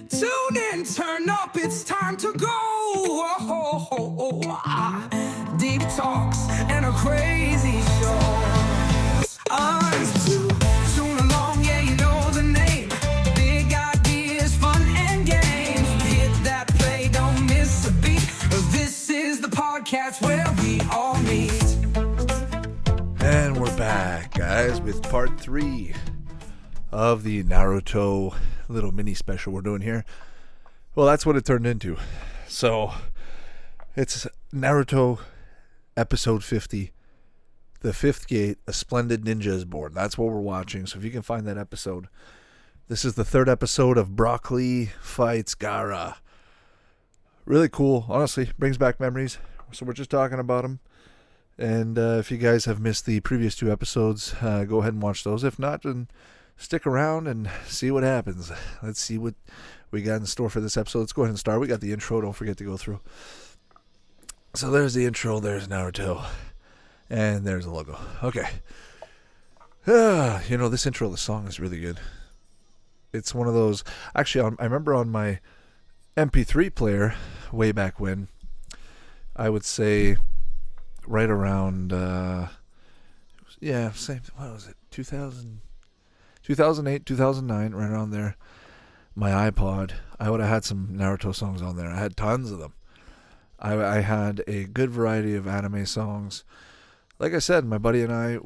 Tune in, turn up, it's time to go. Deep talks and a crazy show. It's Toon Along, yeah, you know the name. Big ideas, fun and games. Hit that play, don't miss a beat. This is the podcast where we all meet. And we're back, guys, with part 3 of the Naruto little mini special we're doing here. Well, that's what it turned into. So, it's Naruto episode 50, the fifth gate, A Splendid Ninja Is Born. That's what we're watching. So if you can find that episode. This is the third episode of Broccoli Fights Gaara. Really cool. Honestly, brings back memories. So we're just talking about them. And if you guys have missed the previous 2 episodes, go ahead and watch those. If not, then stick around and see what happens. Let's see what we got in store for this episode. Let's go ahead and start. We got the intro. Don't forget to go through. So there's the intro. There's Naruto. And there's the logo. Okay. This intro of the song is really good. It's one of those... Actually, I remember on my MP3 player way back when, I would say right around... same... What was it? 2008, 2009, right around there. My iPod, I would have had some Naruto songs on there. I had tons of them. I had a good variety of anime songs. Like I said, my buddy and I,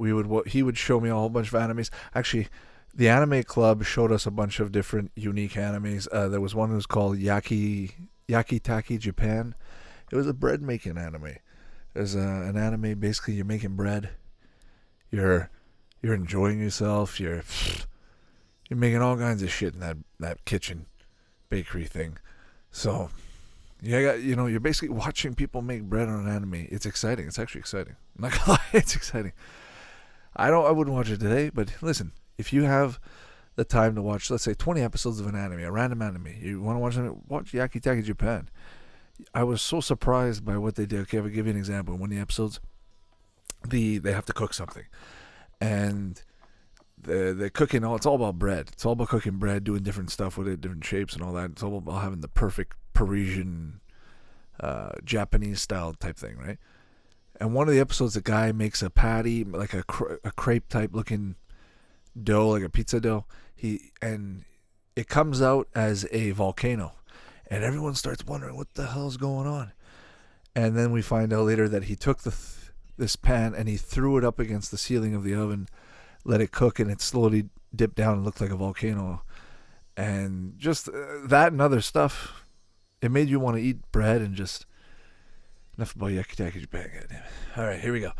he would show me a whole bunch of animes. Actually, the anime club showed us a bunch of different unique animes. There was one that was called Yakitaki Japan. It was a bread making anime. There's an anime, basically you're making bread. You're enjoying yourself. You're making all kinds of shit in that kitchen bakery thing. So, you're basically watching people make bread on an anime. It's exciting. It's actually exciting. I'm not gonna lie, it's exciting. I wouldn't watch it today, but listen, if you have the time to watch, let's say 20 episodes of an anime, a random anime, you want to watch Yakitaki Japan. I was so surprised by what they did. Okay, I'll give you an example. In one of the episodes, they have to cook something. And the cooking, it's all about bread. It's all about cooking bread, doing different stuff with it, different shapes and all that. It's all about having the perfect Parisian, Japanese style type thing, right? And one of the episodes, the guy makes a patty, like a crepe type looking dough, like a pizza dough. And it comes out as a volcano, and everyone starts wondering what the hell's going on. And then we find out later that he took this pan and he threw it up against the ceiling of the oven, let it cook, and it slowly dipped down and looked like a volcano. And just that and other stuff, it made you want to eat bread. And just enough about Yakitaki Japan. All right, here we go.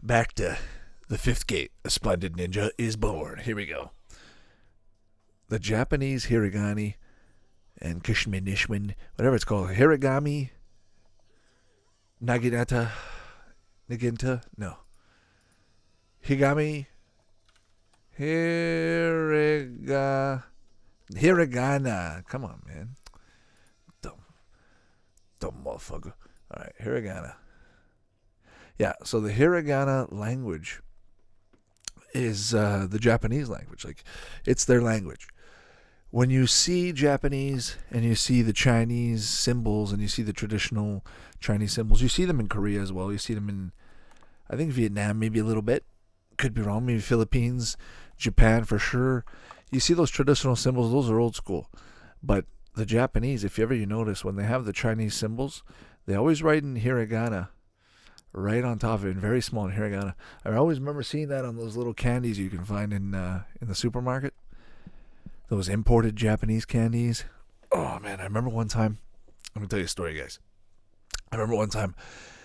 Back to the fifth gate. A Splendid Ninja Is Born. Here we go. The Japanese hiragana and kishmin, whatever it's called, hiragami, naginata, no. Hiragana. Come on, man. Dumb motherfucker. All right, hiragana. Yeah, so the hiragana language is the Japanese language. Like, it's their language. When you see Japanese and you see the Chinese symbols and you see the traditional Chinese symbols, you see them in Korea as well. You see them in, I think, Vietnam, maybe a little bit. Could be wrong. Maybe Philippines, Japan for sure. You see those traditional symbols, those are old school. But the Japanese, if you notice, when they have the Chinese symbols, they always write in hiragana right on top of it, in very small in hiragana. I always remember seeing that on those little candies you can find in the supermarket. Those imported Japanese candies. Oh, man, I remember one time. Let me tell you a story, guys. I remember one time,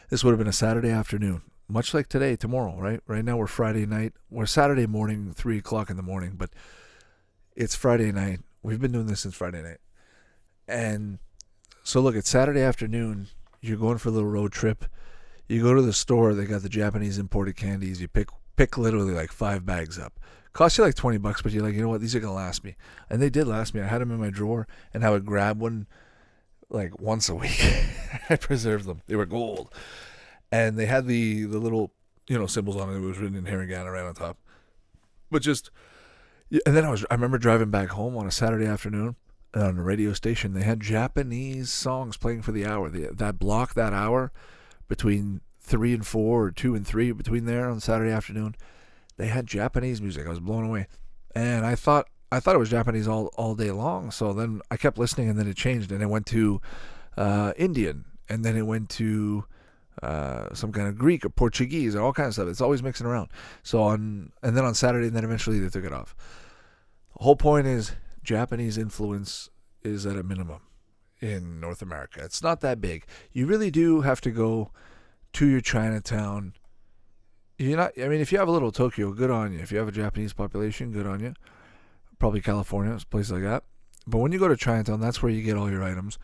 this would have been a Saturday afternoon, much like today, tomorrow, right? Right now we're Friday night. We're Saturday morning, 3 o'clock in the morning, but it's Friday night. We've been doing this since Friday night. And so, look, it's Saturday afternoon. You're going for a little road trip. You go to the store. They got the Japanese imported candies. You pick literally like 5 bags up. Cost you like $20, but you're like, you know what? These are going to last me. And they did last me. I had them in my drawer, and I would grab one like once a week. I preserved them. They were gold. And they had the little, symbols on it. It was written in hiragana right on top. But just, and then I remember driving back home on a Saturday afternoon, And on the radio station, they had Japanese songs playing for the hour. That block, that hour, between 3 and 4 or 2 and 3, between there on Saturday afternoon, they had Japanese music. I was blown away. And I thought it was Japanese all day long. So then I kept listening, and then it changed, and it went to Indian, and then it went to some kind of Greek or Portuguese or all kinds of stuff. It's always mixing around. And then on Saturday, and then eventually they took it off. The whole point is Japanese influence is at a minimum in North America. It's not that big. You really do have to go to your Chinatown. If you have a little Tokyo, good on you. If you have a Japanese population, good on you. Probably California, places like that. But when you go to Chinatown, that's where you get all your items.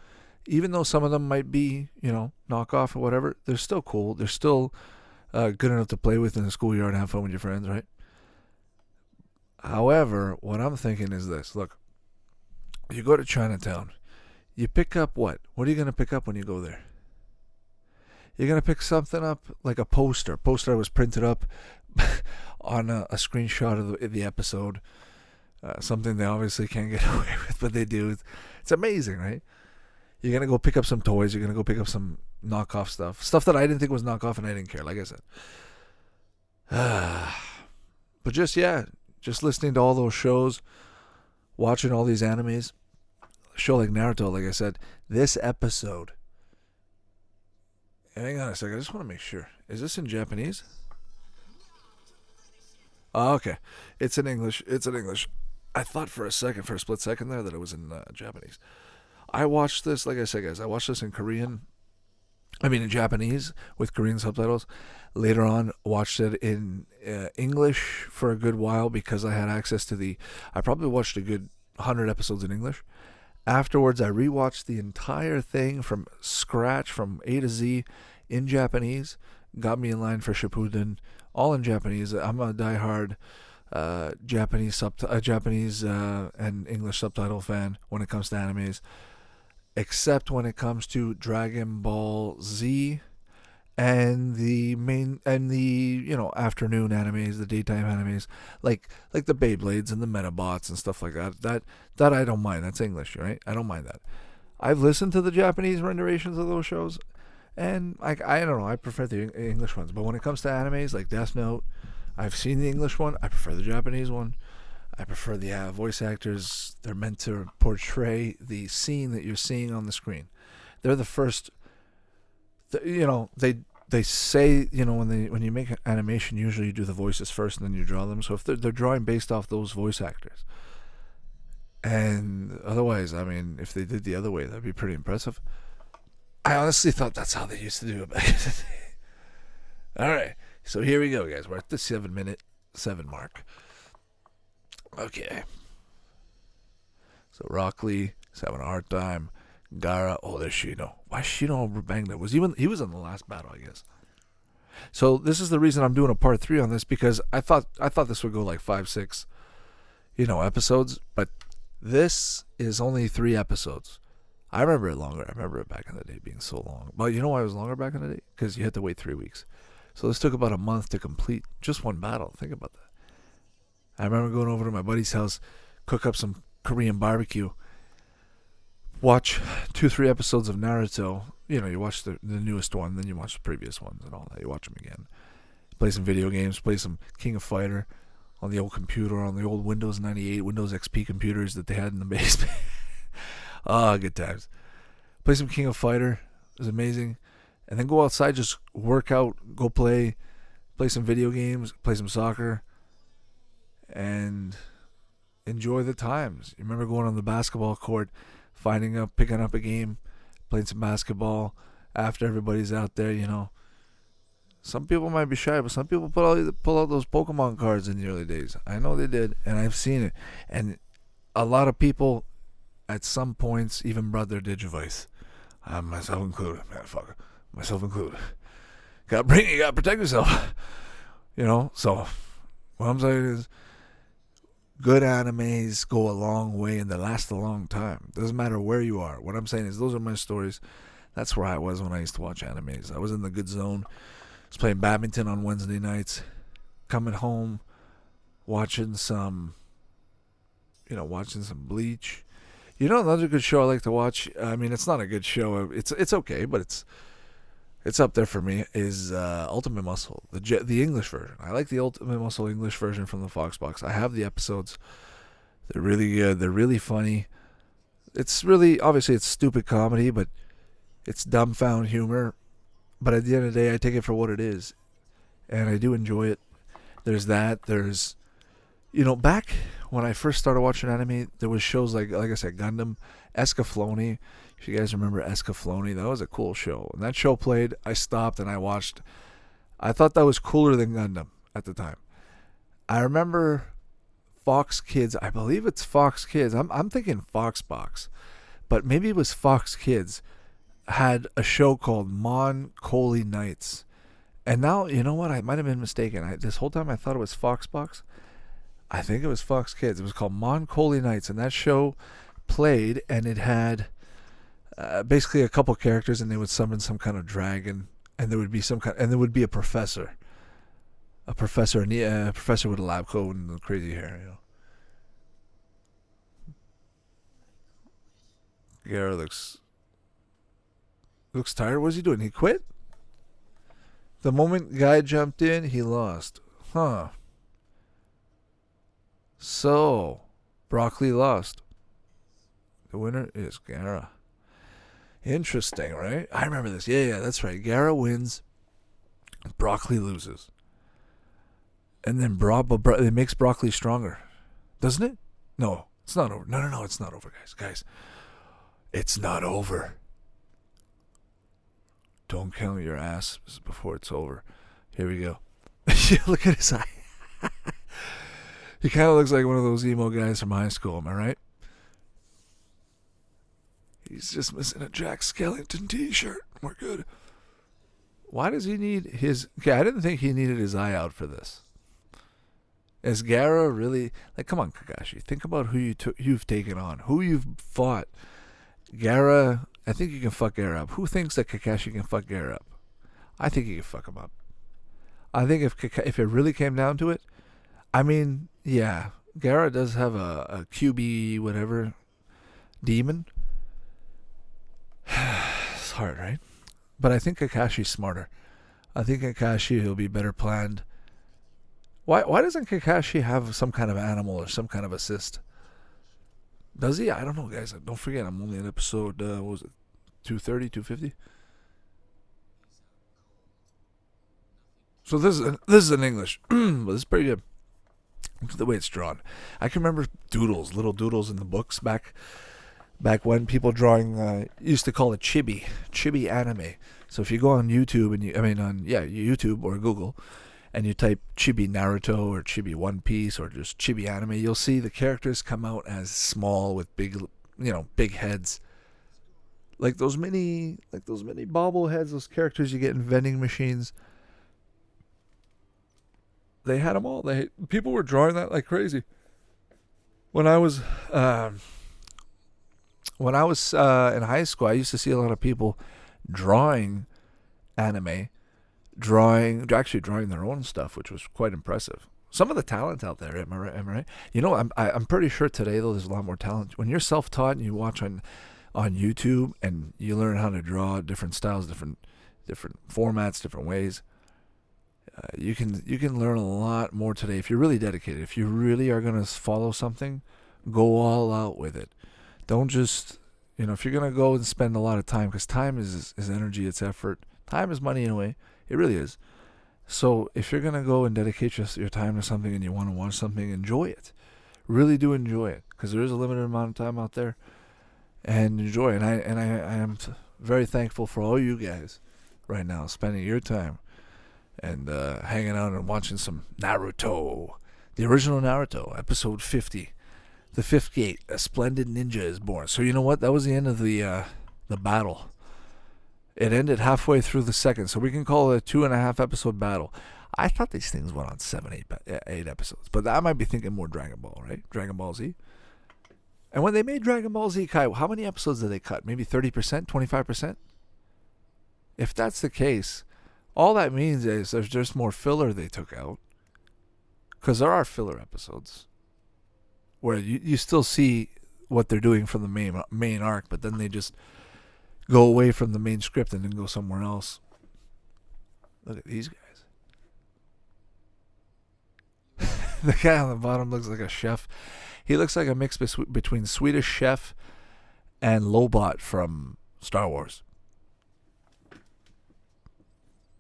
Even though some of them might be, knockoff or whatever, they're still cool. They're still good enough to play with in the schoolyard and have fun with your friends, right? However, what I'm thinking is this. Look, you go to Chinatown. You pick up what? What are you going to pick up when you go there? You're going to pick something up like a poster. A poster that was printed up on a screenshot of the episode. Something they obviously can't get away with, but they do. It's amazing, right? You're going to go pick up some toys. You're going to go pick up some knockoff stuff. Stuff that I didn't think was knockoff and I didn't care, like I said. But just listening to all those shows, watching all these animes, a show like Naruto, like I said, this episode. Hang on a second, I just want to make sure. Is this in Japanese? Oh, okay. It's in English. I thought for a split second there, that it was in Japanese. I watched this, like I said, guys, I watched this in Japanese with Korean subtitles. Later on, watched it in English for a good while because I had access to I probably watched a good 100 episodes in English. Afterwards, I rewatched the entire thing from scratch, from A to Z, in Japanese. Got me in line for Shippuden, all in Japanese. I'm a diehard Japanese and English subtitle fan when it comes to animes, except when it comes to Dragon Ball Z and the afternoon animes, the daytime animes, like the Beyblades and the Metabots and stuff like that. That I don't mind. That's English, right? I don't mind that. I've listened to the Japanese renditions of those shows, and I don't know. I prefer the English ones. But when it comes to animes like Death Note, I've seen the English one. I prefer the Japanese one. I prefer the voice actors. They're meant to portray the scene that you're seeing on the screen. They're the first. They say, when you make animation, usually you do the voices first and then you draw them. So if they're drawing based off those voice actors, and otherwise, if they did the other way, that'd be pretty impressive. I honestly thought that's how they used to do it back in the day. All right, so here we go, guys. We're at the 7 mark. Okay. So Rock Lee is having a hard time. Gaara, there's Shino. Why Shino banged that? He was in the last battle, I guess. So this is the reason I'm doing a part 3 on this, because I thought this would go like 5-6, episodes, but this is only 3 episodes. I remember it longer. I remember it back in the day being so long. But you know why it was longer back in the day? Because you had to wait 3 weeks. So this took about a month to complete just one battle. Think about that. I remember going over to my buddy's house, cook up some Korean barbecue, watch 2-3 episodes of Naruto. You watch the newest one, then you watch the previous ones and all that. You watch them again. Play some video games, play some King of Fighter on the old computer, on the old Windows 98, Windows XP computers that they had in the basement. Good times. Play some King of Fighter. It was amazing. And then go outside, just work out, go play some video games, play some soccer, and enjoy the times. You remember going on the basketball court, picking up a game, playing some basketball after everybody's out there, Some people might be shy, but some people pull out those Pokemon cards in the early days. I know they did, and I've seen it. And a lot of people, at some points, even brought their Digivice. Myself included, man, fuck, myself included. You gotta protect yourself. So what I'm saying is, good animes go a long way and they last a long time. Doesn't matter where you are. What I'm saying is, those are my stories. That's where I was when I used to watch animes. I was in the good zone. I was playing badminton on Wednesday nights, coming home, watching some Bleach. You know, another good show I like to watch. I mean, it's not a good show. It's okay, but it's up there for me. Is Ultimate Muscle, the English version. I like the Ultimate Muscle English version from the Fox box. I have the episodes. They're really good. They're really funny. It's really, obviously it's stupid comedy, but it's dumbfound humor. But at the end of the day, I take it for what it is, and I do enjoy it. There's that. There's, back when I first started watching anime, there was shows like I said, Gundam, Escaflowne. If you guys remember Escaflowne, that was a cool show. And that show played, I stopped and I watched. I thought that was cooler than Gundam at the time. I remember Fox Kids. I believe it's Fox Kids. I'm thinking Fox Box, but maybe it was Fox Kids. Had a show called Mon Coley Nights. And now, you know what? I might have been mistaken. This whole time I thought it was Fox Box. I think it was Fox Kids. It was called Mon Coley Nights. And that show played, and it had basically a couple characters, and they would summon some kind of dragon. And there would be and there would be a professor. A professor with a lab coat and crazy hair, Gaara looks tired. What's he doing? He quit? The moment guy jumped in, he lost. Huh. So, Broccoli lost. The winner is Gaara. Interesting, right? I remember this. Yeah, that's right. Gaara wins. Broccoli loses. And then it makes Broccoli stronger. Doesn't it? No, it's not over. No, it's not over, guys. It's not over. Don't count your ass before it's over. Here we go. Look at his eye. He kind of looks like one of those emo guys from high school, am I right? He's just missing a Jack Skellington t-shirt. We're good. Why does he need his... Okay, I didn't think he needed his eye out for this. Is Gaara really... Like, come on, Kakashi. Think about who you've taken on. Who you've fought. Gaara... I think you can fuck Gaara up. Who thinks that Kakashi can fuck Gaara up? I think he can fuck him up. I think if it really came down to it, I mean, yeah, Gaara does have a QB whatever demon. It's hard, right? But I think Kakashi's smarter. I think Kakashi will be better planned. Why doesn't Kakashi have some kind of animal or some kind of assist? Does he? I don't know, guys. Don't forget, I'm only in episode, what was it, 230, 250? So this is in English, but this is pretty good. Look at the way it's drawn. I can remember little doodles in the books back when people drawing used to call it chibi anime. So if you go on YouTube YouTube or Google, and you type chibi Naruto or chibi One Piece or just chibi anime, you'll see the characters come out as small with big heads. Like those mini bobbleheads, those characters you get in vending machines. They had them all. People were drawing that like crazy. When I was in high school, I used to see a lot of people drawing anime, drawing their own stuff, which was quite impressive. Some of the talent out there, am I right? I'm pretty sure today though there's a lot more talent. When you're self-taught and you watch on YouTube and you learn how to draw different styles, different formats, different ways, you can learn a lot more today if you're really dedicated. If you really are gonna follow something, go all out with it. Don't just if you're gonna go and spend a lot of time, because time is energy, it's effort. Time is money in a way. It really is. So if you're gonna go and dedicate your time to something and you want to watch something, enjoy it. Really do enjoy it, because there is a limited amount of time out there, and enjoy it. And I am very thankful for all you guys right now spending your time and hanging out and watching some Naruto, the original Naruto, episode 50, the 58. A Splendid Ninja Is Born. So you know what? That was the end of the battle. It ended halfway through the second, so we can call it a 2.5 episode battle. I thought these things went on 8 episodes, but I might be thinking more Dragon Ball, right? Dragon Ball Z. And when they made Dragon Ball Z, Kai, how many episodes did they cut? Maybe 30%, 25%? If that's the case, all that means is there's just more filler they took out. Because there are filler episodes where you still see what they're doing from the main arc, but then they just go away from the main script and then go somewhere else. Look at these guys. The guy on the bottom looks like a chef. He looks like a mix between Swedish Chef and Lobot from Star Wars.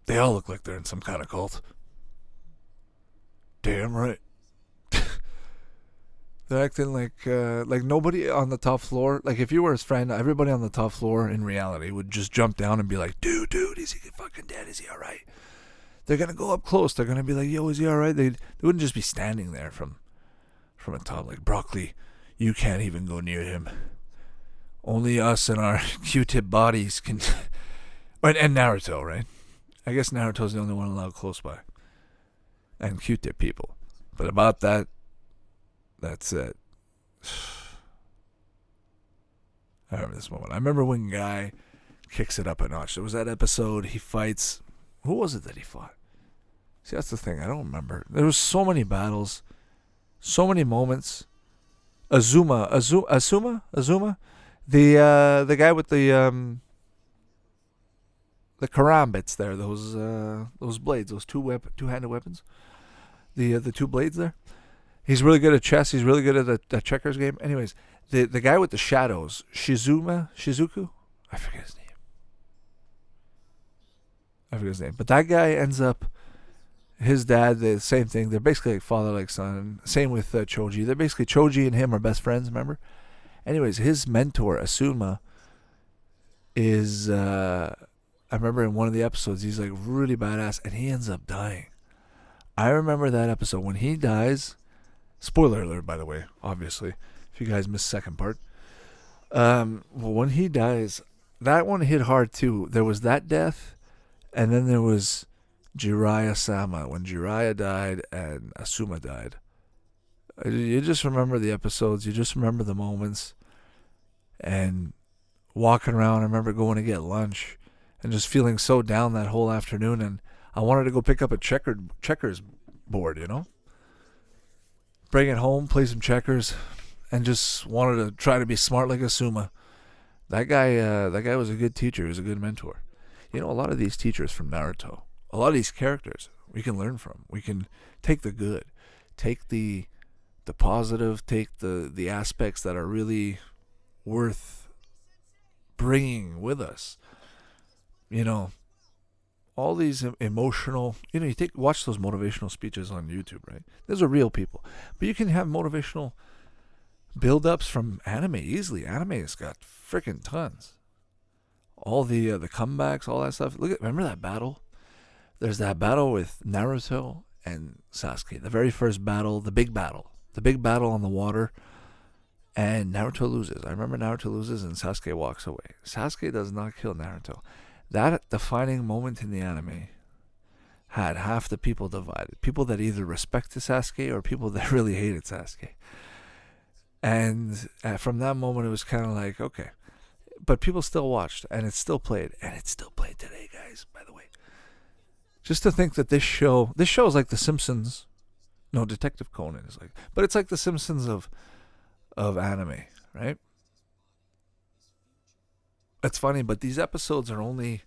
They all look like they're in some kind of cult. Damn right. They're acting like nobody on the top floor. Like if you were his friend, everybody on the top floor in reality would just jump down and be like, dude, is he fucking dead? Is he alright? They're going to go up close. They're going to be like, yo, is he alright? They wouldn't just be standing there from the top like, Broccoli, you can't even go near him. Only us and our Q-tip bodies can... and Naruto, right? I guess Naruto's the only one allowed close by. And Q-tip people. But about that, that's it. I remember this moment. I remember when Guy kicks it up a notch. There was that episode he fights... Who was it that he fought? See, that's the thing. I don't remember. There was so many battles. So many moments. Azuma. The guy with the karambits there. Those blades. Those two-handed weapons. The two blades there. He's really good at chess. He's really good at the checkers game. Anyways, the guy with the shadows, Shizuku? I forget his name. But that guy ends up, his dad, the same thing. They're basically like father, like son. Same with Choji. They're basically, Choji and him are best friends, remember? Anyways, his mentor, Asuma, is, I remember in one of the episodes, he's like really badass, and he ends up dying. I remember that episode. When he dies... Spoiler alert, by the way, obviously, if you guys missed the second part. When he dies, that one hit hard too. There was that death, and then there was Jiraiya-sama, when Jiraiya died and Asuma died. You just remember the episodes, you just remember the moments, and walking around. I remember going to get lunch, and just feeling so down that whole afternoon, and I wanted to go pick up a checkers board, you know? Bring it home, play some checkers, and just wanted to try to be smart like Asuma. That guy was a good teacher. He was a good mentor. You know, a lot of these teachers from Naruto, a lot of these characters, we can learn from. We can take the good, take the positive, take the aspects that are really worth bringing with us. You know, all these emotional, you know, watch those motivational speeches on YouTube, right? Those are real people. But you can have motivational build-ups from anime easily. Anime has got freaking tons. All the comebacks, all that stuff. Remember that battle? There's that battle with Naruto and Sasuke. The very first battle, the big battle on the water. And Naruto loses. I remember Naruto loses and Sasuke walks away. Sasuke does not kill Naruto. That defining moment in the anime had half the people divided. People that either respected Sasuke or people that really hated Sasuke. And from that moment, it was kind of like, okay. But people still watched, and it still played. And it's still played today, guys, by the way. Just to think that this show is like The Simpsons. No, Detective Conan is like. But it's like The Simpsons of anime, right? It's funny, but these episodes are only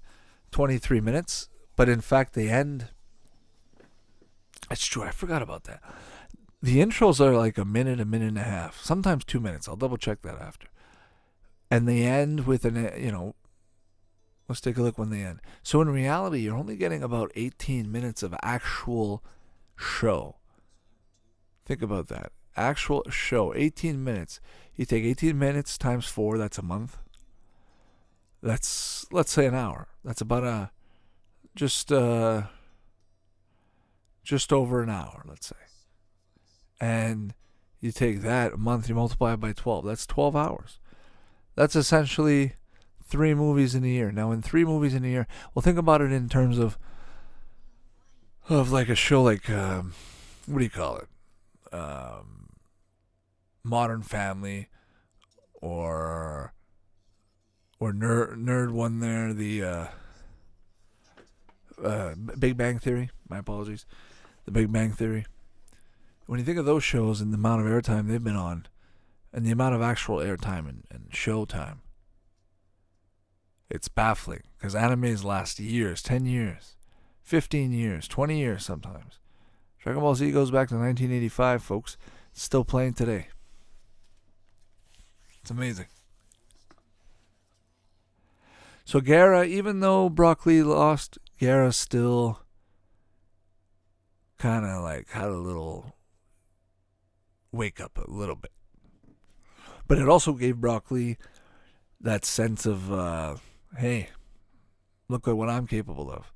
23 minutes. But in fact, they end... It's true, I forgot about that. The intros are like a minute and a half. Sometimes 2 minutes. I'll double check that after. And they end with let's take a look when they end. So in reality, you're only getting about 18 minutes of actual show. Think about that. Actual show, 18 minutes. You take 18 minutes times 4, that's a month. That's, let's say, an hour. That's about just over an hour, let's say. And you take that a month, you multiply it by 12. That's 12 hours. That's essentially 3 movies in a year. Now, in 3 movies in a year, well, think about it in terms of like a show like, what do you call it? Modern Family, or Nerd One there, the Big Bang Theory. My apologies. The Big Bang Theory. When you think of those shows and the amount of airtime they've been on, and the amount of actual airtime and show time. It's baffling because animes last years, 10 years, 15 years, 20 years sometimes. Dragon Ball Z goes back to 1985, folks. It's still playing today. It's amazing. So Gaara, even though Brock Lee lost, Gaara still kind of like had a little wake up a little bit. But it also gave Brock Lee that sense of, hey, look at what I'm capable of.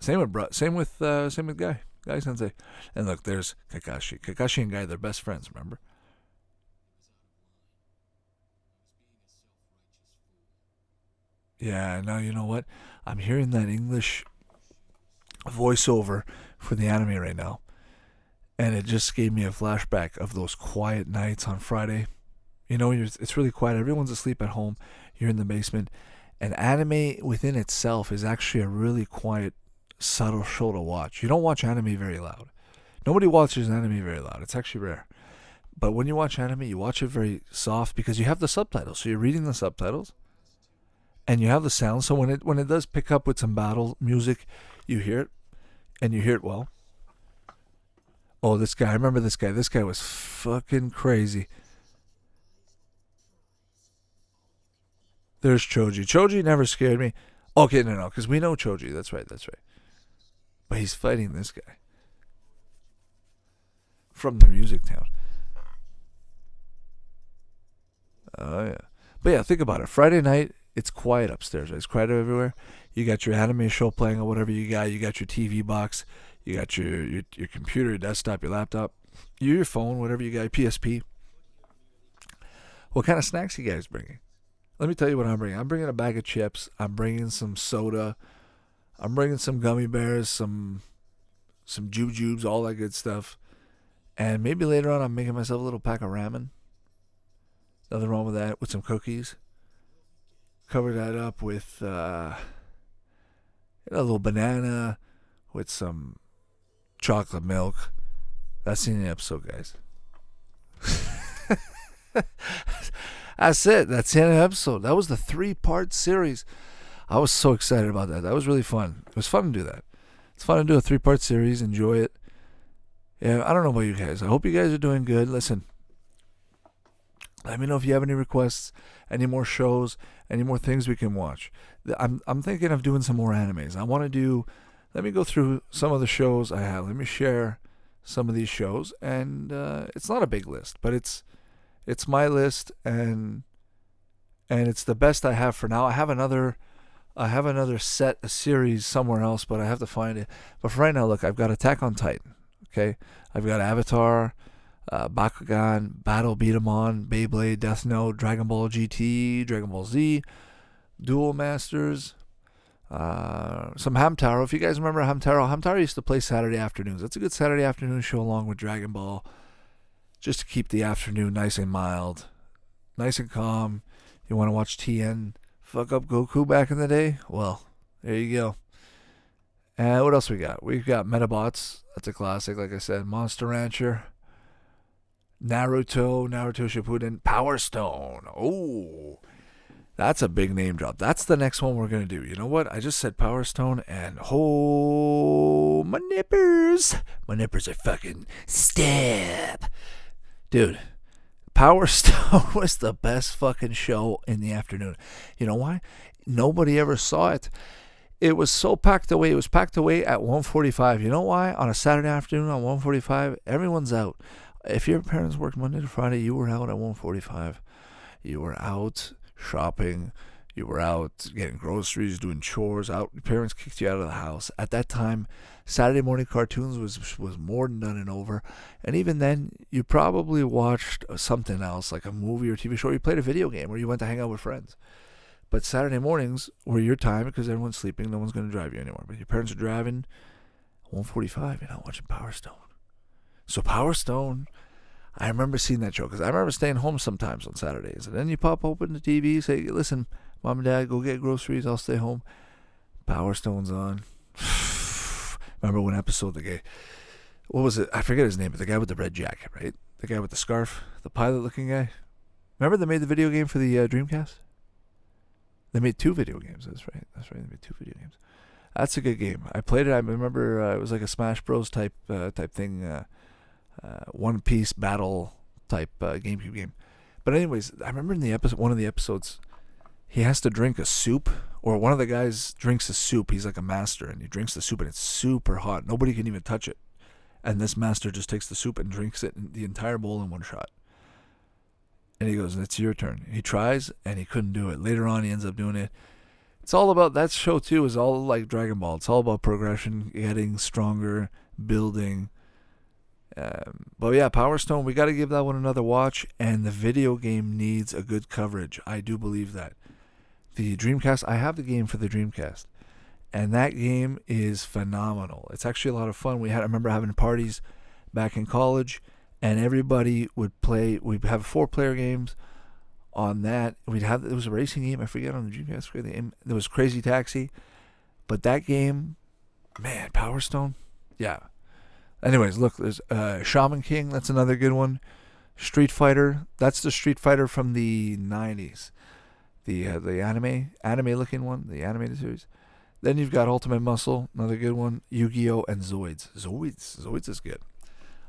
Same with Guy Sensei. And look, there's Kakashi. Kakashi and Guy, they're best friends, remember? Yeah, now you know what? I'm hearing that English voiceover for the anime right now. And it just gave me a flashback of those quiet nights on Friday. You know, it's really quiet. Everyone's asleep at home. You're in the basement. And anime within itself is actually a really quiet, subtle show to watch. You don't watch anime very loud. Nobody watches anime very loud. It's actually rare. But when you watch anime, you watch it very soft because you have the subtitles. So you're reading the subtitles. And you have the sound. So when it does pick up with some battle music, you hear it. And you hear it well. Oh, this guy. I remember this guy. This guy was fucking crazy. There's Choji. Choji never scared me. Okay, no, because we know Choji. That's right. But he's fighting this guy. From the music town. Oh, yeah. But yeah, think about it. Friday night, it's quiet upstairs. Right? It's quiet everywhere. You got your anime show playing or whatever you got. You got your TV box. You got your computer, your desktop, your laptop. Your phone, whatever you got, your PSP. What kind of snacks you guys bringing? Let me tell you what I'm bringing. I'm bringing a bag of chips. I'm bringing some soda. I'm bringing some gummy bears, some jujubes, all that good stuff. And maybe later on I'm making myself a little pack of ramen. Nothing wrong with that. With some cookies. Cover that up with a little banana with some chocolate milk. That's the end of the episode, guys. That's it. That's the end of the episode. That was the 3-part series. I was so excited about that. That was really fun. It was fun to do that. It's fun to do a 3-part series. Enjoy it. Yeah, I don't know about you guys. I hope you guys are doing good. Listen, let me know if you have any requests, any more shows, any more things we can watch. I'm thinking of doing some more animes. I want to do. Let me go through some of the shows I have. Let me share some of these shows, and it's not a big list, but it's my list, and it's the best I have for now. I have another set, a series somewhere else, but I have to find it. But for right now, look, I've got Attack on Titan. Okay, I've got Avatar, Bakugan, Battle Beat 'em On, Beyblade, Death Note, Dragon Ball GT, Dragon Ball Z, Duel Masters, some Hamtaro. If you guys remember Hamtaro used to play Saturday afternoons. That's a good Saturday afternoon show along with Dragon Ball, just to keep the afternoon nice and mild, nice and calm. You want to watch TN fuck up Goku back in the day? Well, there you go. And what else we got? We've got Metabots. That's a classic, like I said. Monster Rancher. Naruto Shippuden. Power Stone. Oh, that's a big name drop. That's the next one we're going to do. You know what? I just said Power Stone, and oh, my nippers. My nippers are fucking stiff. Dude, Power Stone was the best fucking show in the afternoon. You know why? Nobody ever saw it. It was so packed away. It was packed away at 1:45. You know why? On a Saturday afternoon at 1:45, everyone's out. If your parents worked Monday to Friday, you were out at 1:45. You were out shopping. You were out getting groceries, doing chores. Out. Your parents kicked you out of the house. At that time, Saturday morning cartoons was more than done and over. And even then, you probably watched something else, like a movie or TV show. Or you played a video game, or you went to hang out with friends. But Saturday mornings were your time because everyone's sleeping. No one's going to drive you anymore. But your parents are driving. 1:45, you're not watching Power Stone. So Power Stone, I remember seeing that show because I remember staying home sometimes on Saturdays. And then you pop open the TV, say, listen, Mom and Dad, go get groceries. I'll stay home. Power Stone's on. Remember one episode, the guy, what was it? I forget his name, but the guy with the red jacket, right? The guy with the scarf, the pilot-looking guy. Remember they made the video game for the Dreamcast? They made 2 video games. That's right. They made 2 video games. That's a good game. I played it. I remember it was like a Smash Bros. type thing, One Piece battle type GameCube game. But anyways, I remember in one of the episodes, he has to drink a soup, or one of the guys drinks a soup. He's like a master, and he drinks the soup, and it's super hot. Nobody can even touch it. And this master just takes the soup and drinks it, the entire bowl in one shot. And he goes, "It's your turn." He tries, and he couldn't do it. Later on, he ends up doing it. It's all about, that show too is all like Dragon Ball. It's all about progression, getting stronger, building. But yeah, Power Stone, we got to give that one another watch. And the video game needs a good coverage. I do believe that. The Dreamcast, I have the game for the Dreamcast. And that game is phenomenal. It's actually a lot of fun. I remember having parties back in college, and everybody would play. We'd have 4-player games on that. It was a racing game. I forget on the Dreamcast. There was Crazy Taxi. But that game, man, Power Stone, yeah. Anyways, look, there's Shaman King. That's another good one. Street Fighter. That's the Street Fighter from the 90s. The anime looking one, the animated series. Then you've got Ultimate Muscle, another good one. Yu-Gi-Oh! And Zoids. Zoids is good.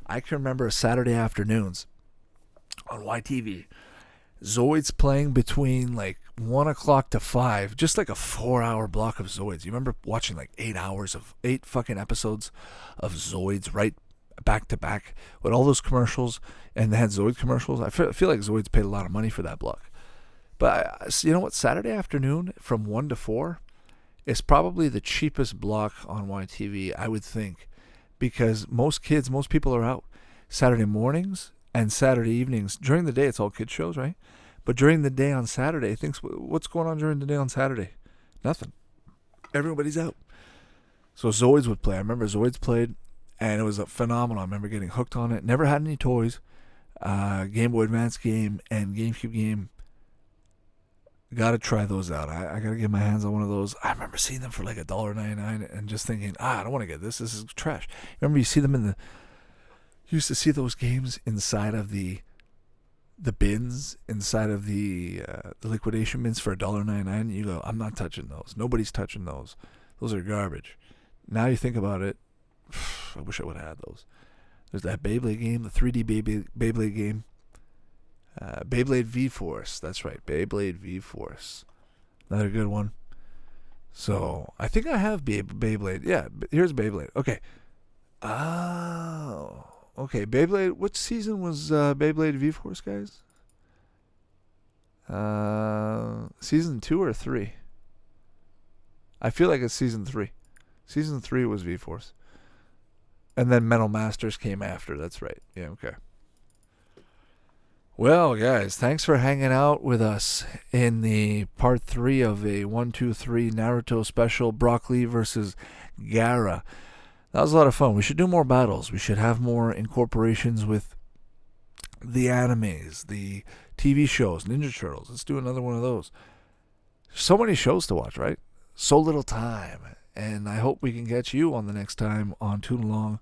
I can remember Saturday afternoons on YTV. Zoids playing between like 1 o'clock to 5, just like a 4-hour block of Zoids. You remember watching like 8 fucking episodes of Zoids right back to back with all those commercials, and they had Zoid commercials. I feel like Zoids paid a lot of money for that block. But you know what? Saturday afternoon from 1 to 4 is probably the cheapest block on YTV, I would think, because most people are out Saturday mornings and Saturday evenings. During the day, it's all kids shows, right? But during the day on Saturday, what's going on during the day on Saturday? Nothing. Everybody's out. So Zoids would play. I remember Zoids played, and it was phenomenal. I remember getting hooked on it. Never had any toys. Game Boy Advance game and GameCube game. Got to try those out. I got to get my hands on one of those. I remember seeing them for like $1.99 and just thinking, I don't want to get this. This is trash. Remember you see them you used to see those games inside of the bins, inside of the liquidation bins for $1.99. You go, I'm not touching those. Nobody's touching those. Those are garbage. Now you think about it, I wish I would have had those. There's that Beyblade game, the 3D Beyblade game. Beyblade V-Force. That's right, Beyblade V-Force. Another good one. So, I think I have Beyblade. Yeah, here's Beyblade. Okay. Oh. Okay, Beyblade. Which season was Beyblade V-Force, guys? Season 2 or 3? I feel like it's season 3. Season 3 was V-Force. And then Metal Masters came after. That's right. Yeah, okay. Well, guys, thanks for hanging out with us in the part 3 of a 1-2-3 Naruto special, Broccoli versus Gaara. That was a lot of fun. We should do more battles. We should have more incorporations with the animes, the TV shows, Ninja Turtles. Let's do another one of those. So many shows to watch, right? So little time. And I hope we can get you on the next time on Toon Along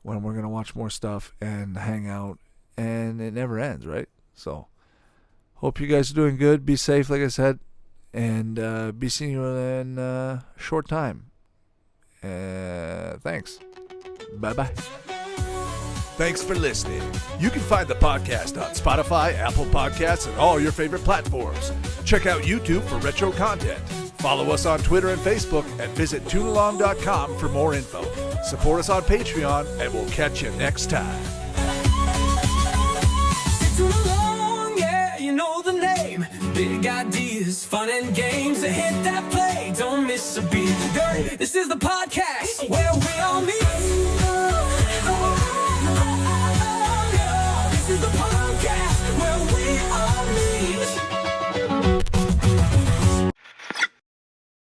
when we're going to watch more stuff and hang out. And it never ends, right? So, hope you guys are doing good. Be safe, like I said. And be seeing you in a short time. Thanks. Bye-bye. Thanks for listening. You can find the podcast on Spotify, Apple Podcasts, and all your favorite platforms. Check out YouTube for retro content. Follow us on Twitter and Facebook, and visit toonalong.com for more info. Support us on Patreon, and we'll catch you next time. Toon Along, yeah, you know the name. Big ideas, fun and games. Hit that play, don't miss a beat. This is the podcast where we all meet.